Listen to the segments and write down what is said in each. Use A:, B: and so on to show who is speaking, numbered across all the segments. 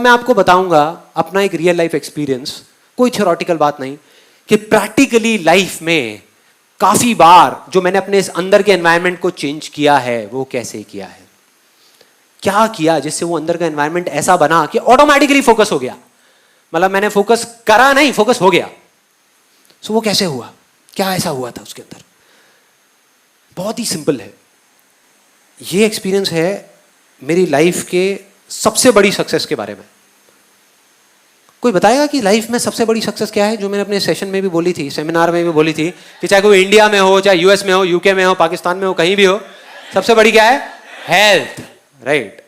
A: मैं आपको बताऊंगा अपना एक रियल लाइफ एक्सपीरियंस, कोई थ्योरेटिकल बात नहीं, कि प्रैक्टिकली लाइफ में काफी बार जो मैंने अपने इस अंदर के एनवायरनमेंट को चेंज किया है वो कैसे किया है, क्या किया जिससे वो अंदर का एनवायरनमेंट ऐसा बना कि ऑटोमेटिकली फोकस हो गया। मतलब मैंने फोकस करा नहीं, फोकस हो गया। सो वो कैसे हुआ, क्या ऐसा हुआ था उसके अंदर? बहुत ही सिंपल है। ये एक्सपीरियंस है मेरी लाइफ के सबसे बड़ी सक्सेस के बारे में। कोई बताएगा कि लाइफ में सबसे बड़ी सक्सेस क्या है? जो मैंने अपने सेशन में भी बोली थी, सेमिनार में भी बोली थी, कि चाहे कोई इंडिया में हो, चाहे यूएस में हो, यूके में हो, पाकिस्तान में हो, कहीं भी हो, सबसे बड़ी क्या है? Health, right.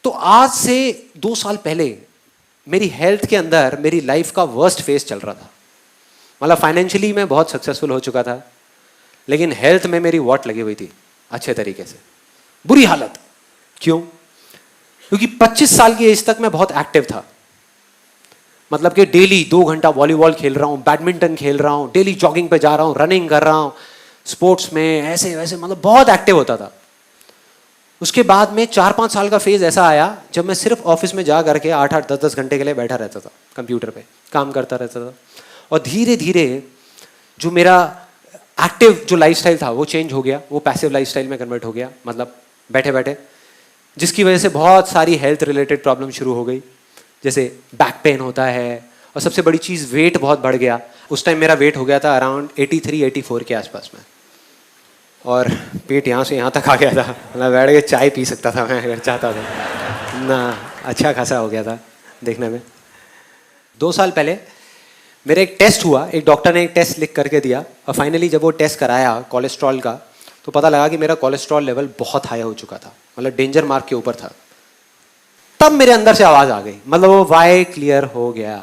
A: तो आज से 2 साल पहले मेरी हेल्थ के अंदर मेरी लाइफ का वर्स्ट फेज चल रहा था। मतलब फाइनेंशियली मैं बहुत सक्सेसफुल हो चुका था, लेकिन हेल्थ में मेरी वॉट लगी हुई थी अच्छे तरीके से, बुरी हालत। क्यों? क्योंकि 25 साल की एज तक मैं बहुत एक्टिव था। मतलब कि डेली 2 घंटा वॉलीबॉल खेल रहा हूँ, बैडमिंटन खेल रहा हूँ, डेली जॉगिंग पे जा रहा हूँ, रनिंग कर रहा हूँ, स्पोर्ट्स में ऐसे वैसे, मतलब बहुत एक्टिव होता था। उसके बाद में 4-5 साल का फेज ऐसा आया जब मैं सिर्फ ऑफिस में जा करके 8-8, 10-10 घंटे के लिए बैठा रहता था, कंप्यूटर पे काम करता रहता था। और धीरे धीरे जो मेरा एक्टिव जो लाइफस्टाइल था वो चेंज हो गया, वो पैसिव लाइफस्टाइल में कन्वर्ट हो गया, मतलब बैठे बैठे, जिसकी वजह से बहुत सारी हेल्थ रिलेटेड प्रॉब्लम शुरू हो गई। जैसे बैक पेन होता है, और सबसे बड़ी चीज़ वेट बहुत बढ़ गया। उस टाइम मेरा वेट हो गया था अराउंड 83-84 के आसपास में, और पेट यहाँ से यहाँ तक आ गया था। मतलब बैठ के चाय पी सकता था मैं अगर चाहता था ना, अच्छा खासा हो गया था देखने में। 2 साल पहले मेरा एक टेस्ट हुआ, एक डॉक्टर ने एक टेस्ट लिख करके दिया, और फाइनली जब वो टेस्ट कराया कोलेस्ट्रॉल का, तो पता लगा कि मेरा कोलेस्ट्रॉल लेवल बहुत हाई हो चुका था, मतलब डेंजर मार्क के ऊपर था। तब मेरे अंदर से आवाज़ आ गई, मतलब वो वाई क्लियर हो गया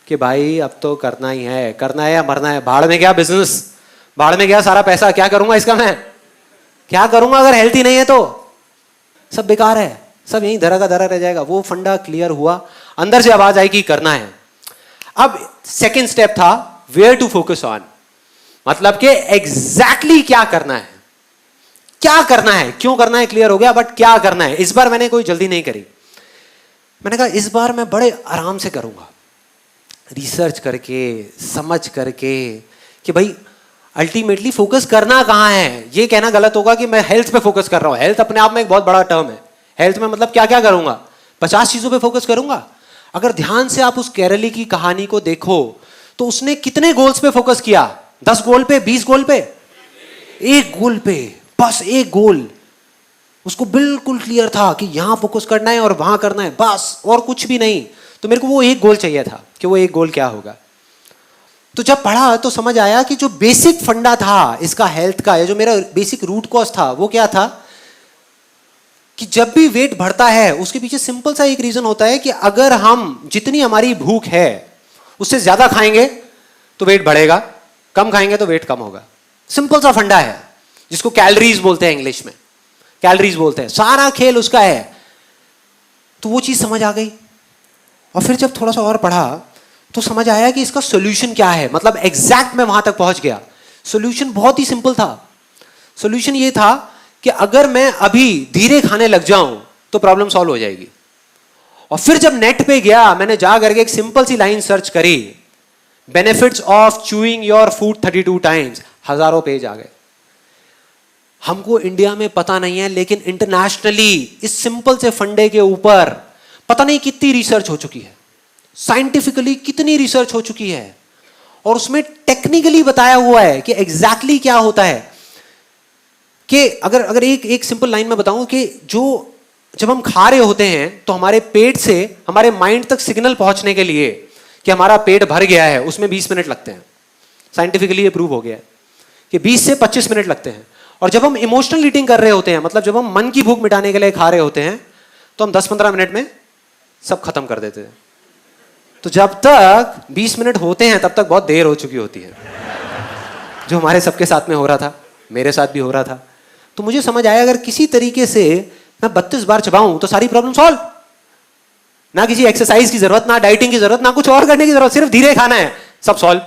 A: कि भाई अब तो करना ही है, करना है या मरना है। भाड़ में गया बिजनेस, भाड़ में गया सारा पैसा, क्या करूंगा इसका मैं, क्या करूंगा अगर हेल्थी नहीं है तो सब बेकार है, सब यहीं धरा का धरा रह जाएगा। वो फंडा क्लियर हुआ, अंदर से आवाज आई कि करना है। अब सेकेंड स्टेप था वेयर टू फोकस ऑन, मतलब कि एग्जैक्टली क्या करना है, क्या करना है, क्यों करना है क्लियर हो गया, बट क्या करना है। इस बार मैंने कोई जल्दी नहीं करी, मैंने कहा इस बार मैं बड़े आराम से करूंगा, रिसर्च करके, समझ करके, कि भाई अल्टीमेटली फोकस करना कहां है। ये कहना गलत होगा कि मैं हेल्थ पे फोकस कर रहा हूं, हेल्थ अपने आप में एक बहुत बड़ा टर्म है। हेल्थ में मतलब क्या क्या करूंगा, 50 चीजों पे फोकस करूंगा। अगर ध्यान से आप उस केरली की कहानी को देखो तो उसने कितने गोल्स पे फोकस किया, 10 गोल पे, 20 गोल पे, एक गोल पे, बस एक गोल। उसको बिल्कुल क्लियर था कि यहां फोकस करना है और वहां करना है, बस, और कुछ भी नहीं। तो मेरे को वो एक गोल चाहिए था कि वो एक गोल क्या होगा। तो जब पढ़ा तो समझ आया कि जो बेसिक फंडा था इसका हेल्थ का, या जो मेरा बेसिक रूट कॉज था, वो क्या था कि जब भी वेट बढ़ता है उसके पीछे सिंपल सा एक रीजन होता है कि अगर हम जितनी हमारी भूख है उससे ज्यादा खाएंगे तो वेट बढ़ेगा, कम खाएंगे तो वेट कम होगा। सिंपल सा फंडा है जिसको कैलोरीज बोलते हैं, इंग्लिश में कैलोरीज बोलते हैं। सारा खेल उसका है। तो वो चीज समझ आ गई, और फिर जब थोड़ा सा और पढ़ा तो समझ आया कि इसका सॉल्यूशन क्या है। मतलब एग्जैक्ट मैं वहां तक पहुंच गया। सॉल्यूशन बहुत ही सिंपल था। सॉल्यूशन ये था कि अगर मैं अभी धीरे खाने लग जाऊं तो प्रॉब्लम सॉल्व हो जाएगी। और फिर जब नेट पे गया, मैंने जा करके एक सिंपल सी लाइन सर्च करी, benefits of chewing your food 32 times, हजारों पेज आ गए। हमको इंडिया में पता नहीं है, लेकिन इंटरनेशनली इस सिंपल से फंडे के ऊपर पता नहीं कितनी रिसर्च हो चुकी है, साइंटिफिकली कितनी रिसर्च हो चुकी है, और उसमें टेक्निकली बताया हुआ है कि एग्जैक्टली क्या होता है। कि अगर एक सिंपल लाइन में बताऊं कि जब हम खा रहे होते हैं तो हमारे पेट से हमारे माइंड तक सिग्नल पहुंचने के लिए कि हमारा पेट भर गया है, उसमें 20 मिनट लगते हैं। साइंटिफिकली ये प्रूव हो गया है कि 20 से 25 मिनट लगते हैं। और जब हम इमोशनल ईटिंग कर रहे होते हैं, मतलब जब हम मन की भूख मिटाने के लिए खा रहे होते हैं, तो हम 10-15 मिनट में सब खत्म कर देते हैं। तो जब तक 20 मिनट होते हैं तब तक बहुत देर हो चुकी होती है, जो हमारे सबके साथ में हो रहा था, मेरे साथ भी हो रहा था। तो मुझे समझ आया अगर किसी तरीके से मैं 32 बार चबाऊं तो सारी प्रॉब्लम सॉल्व। ना किसी एक्सरसाइज की जरूरत, ना डाइटिंग की जरूरत, ना कुछ और करने की जरूरत, सिर्फ धीरे खाना है, सब सॉल्व।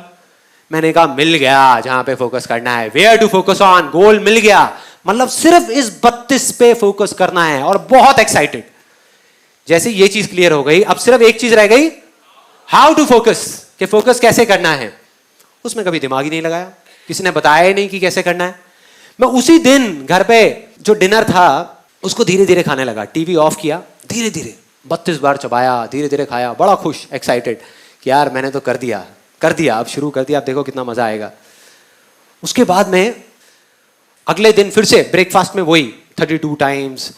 A: मैंने कहा मिल गया जहां पे फोकस करना है, वेयर टू फोकस ऑन, गोल मिल गया। मतलब सिर्फ इस 32 पे फोकस करना है, और बहुत एक्साइटेड जैसे ये चीज क्लियर हो गई, अब सिर्फ एक चीज रह गई, हाउ टू फोकस, कि फोकस कैसे करना है। उसमें कभी दिमाग ही नहीं लगाया, किसी ने बताया ही नहीं कि कैसे करना है। मैं उसी दिन घर पे जो डिनर था उसको धीरे धीरे खाने लगा, टीवी ऑफ किया, धीरे धीरे 32 बार चबाया, धीरे धीरे खाया, बड़ा खुश, एक्साइटेड कि यार मैंने तो कर दिया, अब शुरू कर दिया, अब देखो कितना मजा आएगा। उसके बाद में अगले दिन फिर से ब्रेकफास्ट में वही 32 टाइम्स,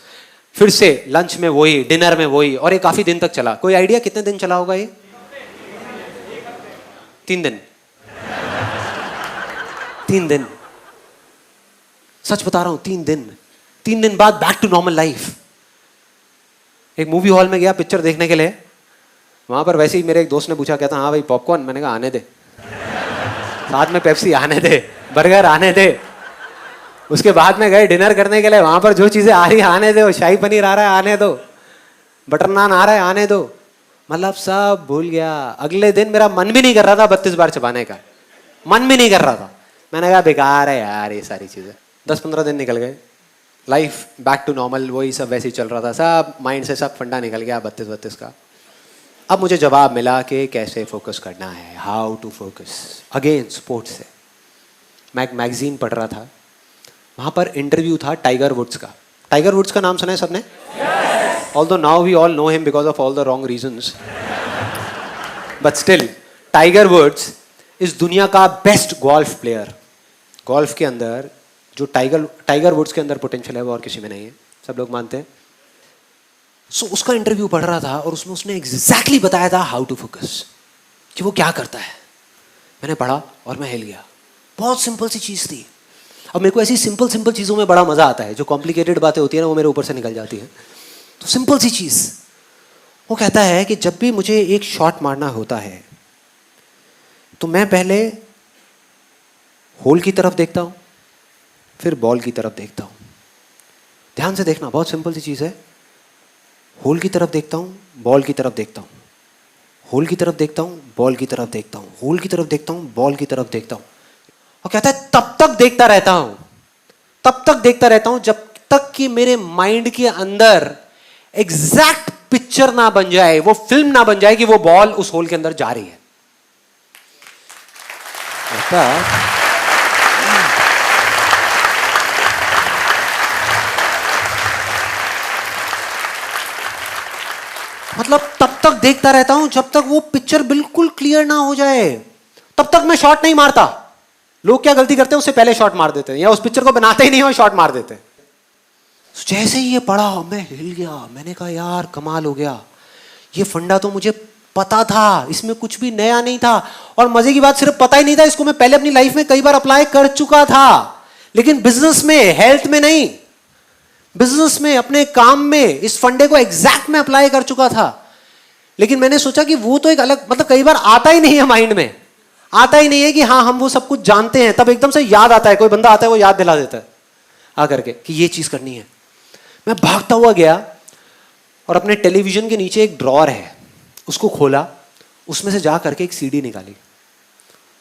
A: फिर से लंच में वही, डिनर में वही, और ये काफी दिन तक चला। कोई आइडिया कितने दिन चला होगा ये? 3 दिन। 3 दिन, सच बता रहा हूं, 3 दिन। 3 दिन बाद बैक टू नॉर्मल लाइफ। एक मूवी हॉल में गया पिक्चर देखने के लिए, वहां पर वैसे ही मेरे एक दोस्त ने पूछा, कहता हाँ भाई पॉपकॉर्न, मैंने कहा आने दे, साथ में पेप्सी आने दे, बर्गर आने दे। उसके बाद में गए डिनर करने के लिए, वहां पर जो चीजें आ रही आने दो, शाही पनीर आ रहा है आने दो, बटर नान आ रहा है आने दो, मतलब सब भूल गया। अगले दिन मेरा मन भी नहीं कर रहा था 32 बार चबाने का, मन भी नहीं कर रहा था। मैंने कहा बेकार है यार ये सारी चीजें। 10-15 दिन निकल गए, लाइफ बैक टू नॉर्मल, वही सब वैसे ही चल रहा था, सब माइंड से सब फंडा निकल गया 32 का। अब मुझे जवाब मिला कि कैसे फोकस करना है, how to focus. Again sports से मैं एक मैगजीन पढ़ रहा था, वहां पर इंटरव्यू था टाइगर वुड्स का। टाइगर वुड्स का नाम सुना है सबने? Although now we all know him because of all the wrong reasons, but still Tiger Woods इस दुनिया का बेस्ट गोल्फ प्लेयर। गोल्फ के अंदर जो टाइगर वुड्स के अंदर पोटेंशियल है वो और किसी में नहीं है, सब लोग मानते हैं। सो उसका इंटरव्यू पढ़ रहा था और उसमें उसने एग्जैक्टली बताया था हाउ टू फोकस, कि वो क्या करता है। मैंने पढ़ा और मैं हिल गया। बहुत सिंपल सी चीज थी। अब मेरे को ऐसी सिंपल चीजों में बड़ा मजा आता है, जो कॉम्प्लिकेटेड बातें होती है ना वो मेरे ऊपर से निकल जाती है। तो सिंपल सी चीज, वो कहता है कि जब भी मुझे एक शॉट मारना होता है तो मैं पहले होल की तरफ देखता हूं, फिर बॉल की तरफ देखता हूं। ध्यान से देखना, बहुत सिंपल सी चीज है। होल की तरफ देखता हूं, बॉल की तरफ देखता हूं, होल की तरफ देखता हूं, बॉल की तरफ देखता हूं, होल की तरफ देखता हूं, बॉल की तरफ देखता हूं। और कहता है तब तक देखता रहता हूं, तब तक देखता रहता हूं जब तक कि मेरे माइंड के अंदर एग्जैक्ट पिक्चर ना बन जाए, वो फिल्म ना बन जाए कि वो बॉल उस होल के अंदर जा रही है। मतलब तब तक देखता रहता हूं जब तक वो पिक्चर बिल्कुल क्लियर ना हो जाए, तब तक मैं शॉट नहीं मारता। लोग क्या गलती करते हैं, उससे पहले शॉट मार देते हैं, या उस पिक्चर को बनाते ही नहीं हो शॉट मार देते हैं। जैसे ही ये पढ़ा मैं हिल गया। मैंने कहा यार कमाल हो गया, ये फंडा तो मुझे पता था, इसमें कुछ भी नया नहीं था। और मजे की बात, सिर्फ पता ही नहीं था, इसको मैं पहले अपनी लाइफ में कई बार अप्लाई कर चुका था, लेकिन बिजनेस में, हेल्थ में नहीं। बिजनेस में, अपने काम में इस फंडे को एग्जैक्ट में अप्लाई कर चुका था। लेकिन मैंने सोचा कि वो तो एक अलग, मतलब कई बार आता ही नहीं है माइंड में, आता ही नहीं है कि हाँ हम वो सब कुछ जानते हैं। तब एकदम से याद आता है, कोई बंदा आता है वो याद दिला देता है आकर के कि ये चीज करनी है। मैं भागता हुआ गया और अपने टेलीविजन के नीचे एक ड्रॉअर है, उसको खोला, उसमें से जा करके एक सीडी निकाली।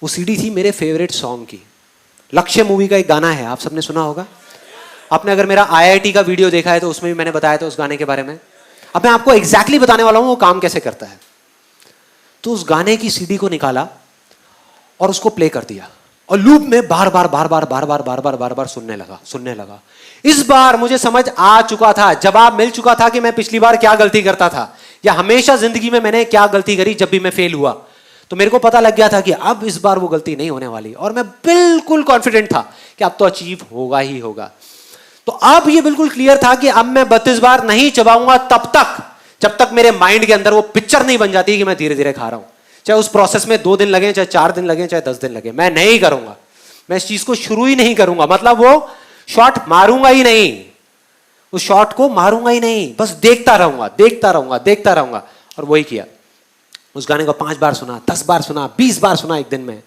A: वो सीडी थी मेरे फेवरेट सॉन्ग की। लक्ष्य मूवी का एक गाना है, आप सबने सुना होगा। आपने अगर मेरा IIT का वीडियो देखा है तो उसमें भी मैंने बताया था उस गाने के बारे में। अब मैं आपको एग्जैक्टली बताने वाला हूं वो काम कैसे करता है। तो उस गाने की सीडी को निकाला और उसको प्ले कर दिया और लूप में बार बार सुनने लगा। इस बार मुझे समझ आ चुका था, जवाब मिल चुका था कि मैं पिछली बार क्या गलती करता था, या हमेशा जिंदगी में मैंने क्या गलती करी जब भी मैं फेल हुआ। तो मेरे को पता लग गया था कि अब इस बार वो गलती नहीं होने वाली, और मैं बिल्कुल कॉन्फिडेंट था कि अब तो अचीव होगा ही होगा। तो अब ये बिल्कुल क्लियर था कि अब मैं 32 बार नहीं चबाऊंगा तब तक जब तक मेरे माइंड के अंदर वो पिक्चर नहीं बन जाती कि मैं धीरे धीरे खा रहा हूं। चाहे उस प्रोसेस में 2 दिन लगे, चाहे 4 दिन लगे, चाहे 10 दिन लगे, मैं नहीं करूंगा। मैं इस चीज को शुरू ही नहीं करूंगा, मतलब वो शॉट मारूंगा ही नहीं, उस शॉट को मारूंगा ही नहीं, बस देखता रहूंगा। और वही किया। उस गाने को 5 बार सुना, 10 बार सुना, 20 बार सुना एक दिन में।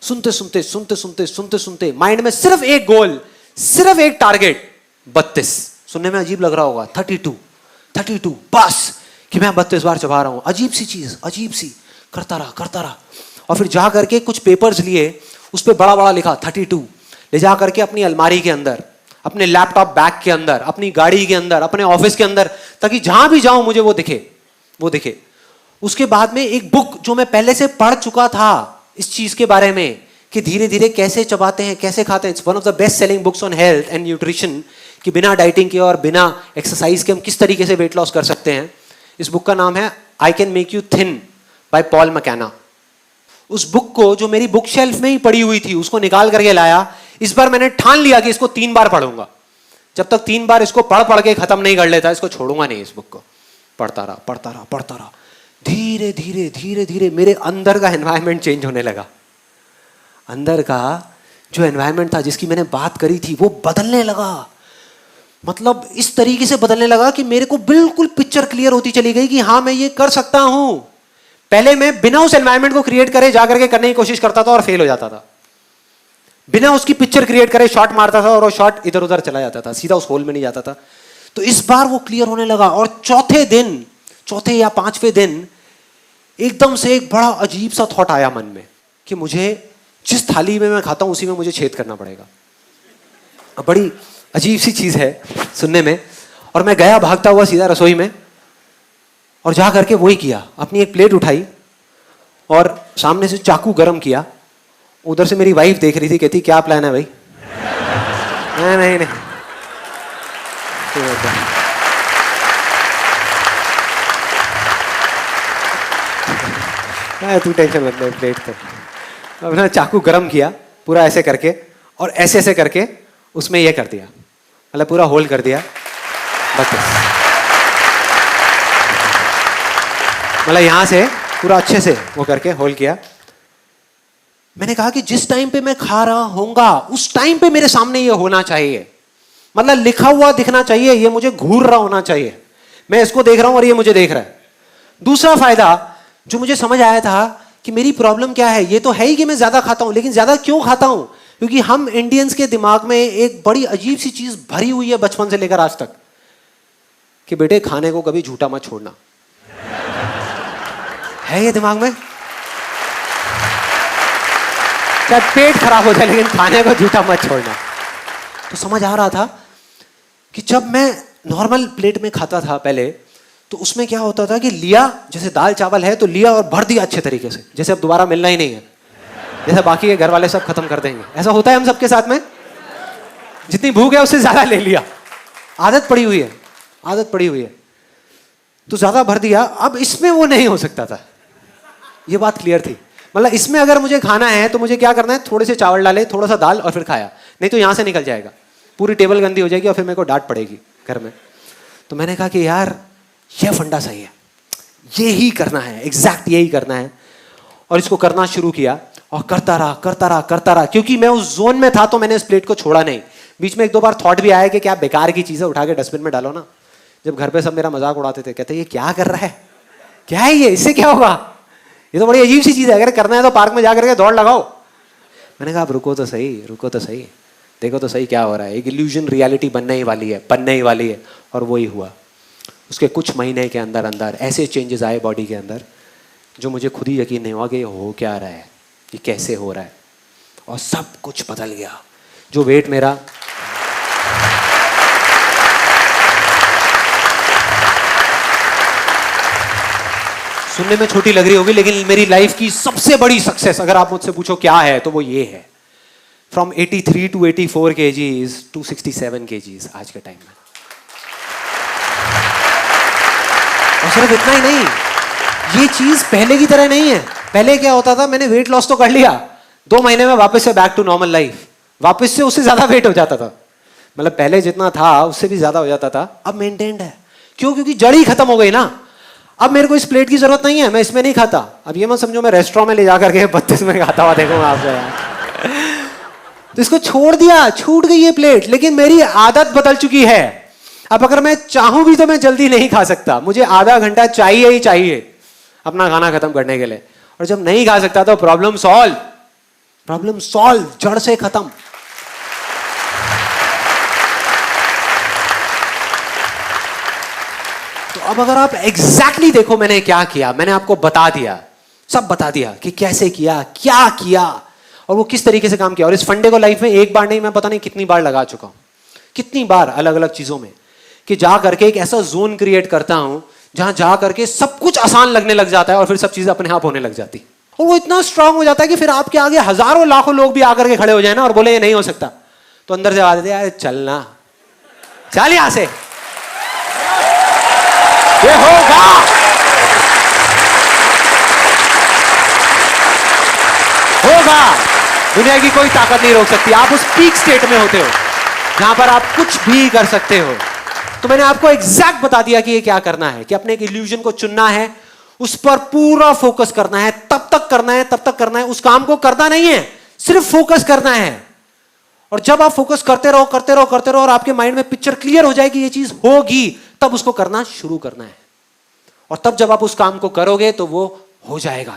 A: सुनते माइंड में सिर्फ एक गोल, सिर्फ एक टारगेट, 32। सुनने में अजीब लग रहा होगा, 32 बस, कि मैं 32 बार चबा रहा हूं। अजीब सी चीज, अजीब सी, करता रहा। और फिर जा करके कुछ पेपर्स लिए, उस पर बड़ा लिखा 32, ले जा करके अपनी अलमारी के अंदर, अपने लैपटॉप बैग के अंदर, अपनी गाड़ी के अंदर, अपने ऑफिस के अंदर, ताकि जहां भी जाऊं मुझे वो दिखे। उसके बाद में एक बुक जो मैं पहले से पढ़ चुका था इस चीज के बारे में कि धीरे धीरे कैसे चबाते हैं, कैसे खाते हैं। It's one of the best selling books on health and nutrition, कि बिना डाइटिंग के और बिना एक्सरसाइज के हम किस तरीके से वेट लॉस कर सकते हैं। इस बुक का नाम है I can make you thin by Paul McKenna. उस बुक को जो मेरी बुक शेल्फ में ही पड़ी हुई थी उसको निकाल करके लाया। इस बार मैंने ठान लिया कि इसको 3 बार पढ़ूंगा। जब तक 3 बार इसको पढ़ के खत्म नहीं कर लेता इसको छोड़ूंगा नहीं। इस बुक को पढ़ता रहा। धीरे धीरे मेरे अंदर का एनवायरनमेंट चेंज होने लगा। अंदर का जो एनवायरनमेंट था जिसकी मैंने बात करी थी वो बदलने लगा। मतलब इस तरीके से बदलने लगा कि मेरे को बिल्कुल पिक्चर क्लियर होती चली गई कि हाँ मैं ये कर सकता हूं। पहले मैं बिना उस एनवायरनमेंट को क्रिएट करे जाकर के करने की कोशिश करता था और फेल हो जाता था। बिना उसकी पिक्चर क्रिएट करे शॉट मारता था और वो शॉट इधर उधर चला जाता था, सीधा उस होल में नहीं जाता था। तो इस बार वो क्लियर होने लगा। और चौथे या 5वें दिन एकदम से एक बड़ा अजीब सा थॉट आया मन में कि मुझे जिस थाली में मैं खाता हूं उसी में मुझे छेद करना पड़ेगा। बड़ी अजीब सी चीज है सुनने में। और मैं गया भागता हुआ सीधा रसोई में और जा करके वही किया। अपनी एक प्लेट उठाई और सामने से चाकू गरम किया। उधर से मेरी वाइफ देख रही थी, कहती क्या प्लान है भाई? नहीं तू टेंशन मत ले, प्लेट तो अपना चाकू गरम किया पूरा ऐसे करके और ऐसे करके उसमें ये कर दिया, मतलब पूरा होल कर दिया। बस मतलब यहां से पूरा अच्छे से वो करके होल किया। मैंने कहा कि जिस टाइम पे मैं खा रहा होऊंगा उस टाइम पे मेरे सामने ये होना चाहिए, मतलब लिखा हुआ दिखना चाहिए, ये मुझे घूर रहा होना चाहिए। मैं इसको देख रहा हूं और ये मुझे देख रहा है। दूसरा फायदा जो मुझे समझ आया था कि मेरी प्रॉब्लम क्या है, ये तो है ही कि मैं ज्यादा खाता हूं, लेकिन ज्यादा क्यों खाता हूं? क्योंकि हम इंडियंस के दिमाग में एक बड़ी अजीब सी चीज भरी हुई है बचपन से लेकर आज तक कि बेटे खाने को कभी झूठा मत छोड़ना। है ये दिमाग में, चाहे पेट खराब हो जाए लेकिन खाने को झूठा मत छोड़ना। तो समझ आ रहा था कि जब मैं नॉर्मल प्लेट में खाता था पहले, तो उसमें क्या होता था कि लिया, जैसे दाल चावल है तो लिया और भर दिया अच्छे तरीके से, जैसे अब दोबारा मिलना ही नहीं है, जैसे बाकी के घर वाले सब खत्म कर देंगे। ऐसा होता है हम सबके साथ में, जितनी भूख है उससे ज्यादा ले लिया। आदत पड़ी हुई है तो ज्यादा भर दिया। अब इसमें वो नहीं हो सकता था, ये बात क्लियर थी। मतलब इसमें अगर मुझे खाना है तो मुझे क्या करना है, थोड़े से चावल डाले, थोड़ा सा दाल और फिर खाया, नहीं तो यहां से निकल जाएगा, पूरी टेबल गंदी हो जाएगी और फिर मेरे को डांट पड़ेगी घर में। तो मैंने कहा कि यार ये फंडा सही है, ये ही करना है, एग्जैक्ट यही करना है। और इसको करना शुरू किया और करता रहा, क्योंकि मैं उस जोन में था तो मैंने इस प्लेट को छोड़ा नहीं। बीच में 1-2 बार थॉट भी आया कि क्या बेकार की चीजें उठा के डस्टबिन में डालो ना। जब घर पे सब मेरा मजाक उड़ाते थे, कहते ये क्या कर रहा है, क्या है ये, इससे क्या होगा, ये तो बड़ी अजीब सी चीज है, अगर करना है तो पार्क में जाकर के दौड़ लगाओ। मैंने कहा रुको तो सही, देखो तो सही क्या हो रहा है। एक इल्यूजन रियलिटी बनने ही वाली है। और वही हुआ। उसके कुछ महीने के अंदर ऐसे चेंजेस आए बॉडी के अंदर जो मुझे खुद ही यकीन नहीं हुआ कि हो क्या रहा है, ये कैसे हो रहा है। और सब कुछ बदल गया। जो वेट मेरा सुनने में छोटी लग रही होगी, लेकिन मेरी लाइफ की सबसे बड़ी सक्सेस अगर आप मुझसे पूछो क्या है तो वो ये है। From 83 to 84 kgs to 67 kgs आज के टाइम में। और सिर्फ इतना ही नहीं, ये चीज पहले की तरह नहीं है। पहले क्या होता था, मैंने वेट लॉस तो कर लिया, 2 महीने में वापस से बैक टू नॉर्मल लाइफ, वापस से उससे ज्यादा वेट हो जाता था। मतलब पहले जितना था उससे भी ज्यादा हो जाता था। अब मेंटेन्ड है। क्यों? क्योंकि जड़ ही खत्म हो गई ना। अब मेरे को इस प्लेट की जरूरत नहीं है, मैं इसमें नहीं खाता। अब ये मत समझो मैं रेस्टोरेंट में ले जाकर के 32 में खाता हुआ देखूंगा आपको यार। तो इसको छोड़ दिया, छूट गई ये प्लेट, लेकिन मेरी आदत बदल चुकी है। अब अगर मैं चाहूं भी तो मैं जल्दी नहीं खा सकता, मुझे आधा घंटा चाहिए ही चाहिए अपना खाना खत्म करने के लिए। और जब नहीं खा सकता तो प्रॉब्लम सॉल्व, जड़ से खत्म। तो अब अगर आप एग्जैक्टली देखो मैंने क्या किया, मैंने आपको बता दिया, सब बता दिया कि कैसे किया, क्या किया और वो किस तरीके से काम किया। और इस फंडे को लाइफ में एक बार नहीं, मैं पता नहीं कितनी बार लगा चुका हूं कितनी बार अलग अलग चीजों में कि जा करके एक ऐसा जोन क्रिएट करता हूं जहां जा करके सब कुछ आसान लगने लग जाता है और फिर सब चीजें अपने आप होने लग जाती, और वो इतना स्ट्रांग हो जाता है कि फिर आपके आगे हजारों लाखों लोग भी आकर के खड़े हो जाए ना और बोले ये नहीं हो सकता, तो अंदर से आवाज देते यार चलना, चल यहां से, ये होगा, होगा। दुनिया की कोई ताकत नहीं रोक सकती। आप उस पीक स्टेट में होते हो जहां पर आप कुछ भी कर सकते हो। तो मैंने आपको एग्जैक्ट बता दिया कि ये क्या करना है, कि अपने एक इल्यूजन को चुनना है, उस पर पूरा फोकस करना है, तब तक करना है, तब तक करना है, उस काम को करना नहीं है, सिर्फ फोकस करना है। और जब आप फोकस करते रहो करते रहो करते रहो और आपके माइंड में पिक्चर क्लियर हो जाएगी ये चीज होगी, तब उसको करना शुरू करना है। और तब जब आप उस काम को करोगे तो वो हो जाएगा।